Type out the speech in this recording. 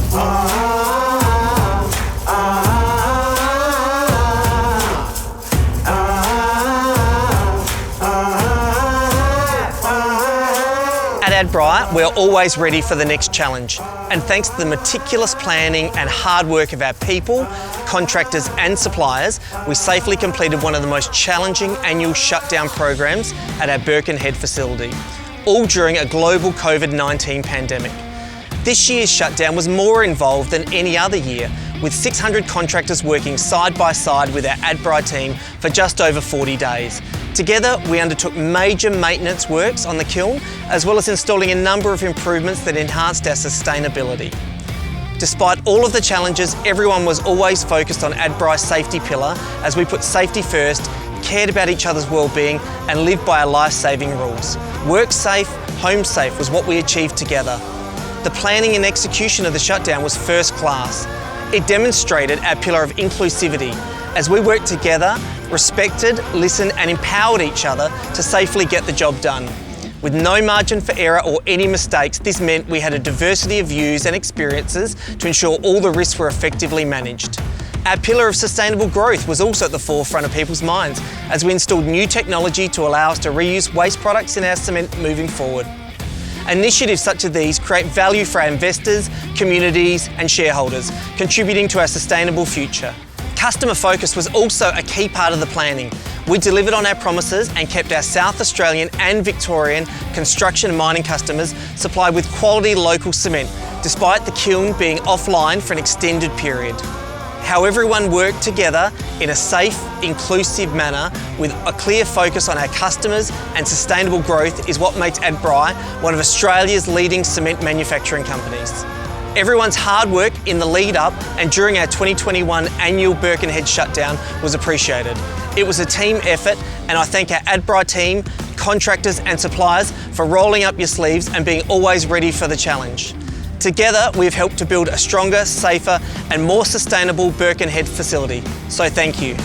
At AdBri, we're always ready for the next challenge. And thanks to the meticulous planning and hard work of our people, contractors and suppliers, we safely completed one of the most challenging annual shutdown programs at our Birkenhead facility, all during a global COVID-19 pandemic. This year's shutdown was more involved than any other year, with 600 contractors working side by side with our AdBri team for just over 40 days. Together, we undertook major maintenance works on the kiln, as well as installing a number of improvements that enhanced our sustainability. Despite all of the challenges, everyone was always focused on AdBri's safety pillar as we put safety first, cared about each other's well-being and lived by our life-saving rules. Work safe, home safe was what we achieved together. The planning and execution of the shutdown was first class. It demonstrated our pillar of inclusivity as we worked together, respected, listened and empowered each other to safely get the job done. With no margin for error or any mistakes, this meant we had a diversity of views and experiences to ensure all the risks were effectively managed. Our pillar of sustainable growth was also at the forefront of people's minds as we installed new technology to allow us to reuse waste products in our cement moving forward. Initiatives such as these create value for our investors, communities and shareholders, contributing to our sustainable future. Customer focus was also a key part of the planning. We delivered on our promises and kept our South Australian and Victorian construction and mining customers supplied with quality local cement, despite the kiln being offline for an extended period. How everyone worked together in a safe, inclusive manner with a clear focus on our customers and sustainable growth is what makes AdBri one of Australia's leading cement manufacturing companies. Everyone's hard work in the lead up and during our 2021 annual Birkenhead shutdown was appreciated. It was a team effort and I thank our AdBri team, contractors and suppliers for rolling up your sleeves and being always ready for the challenge. Together, we've helped to build a stronger, safer and more sustainable Birkenhead facility. So thank you.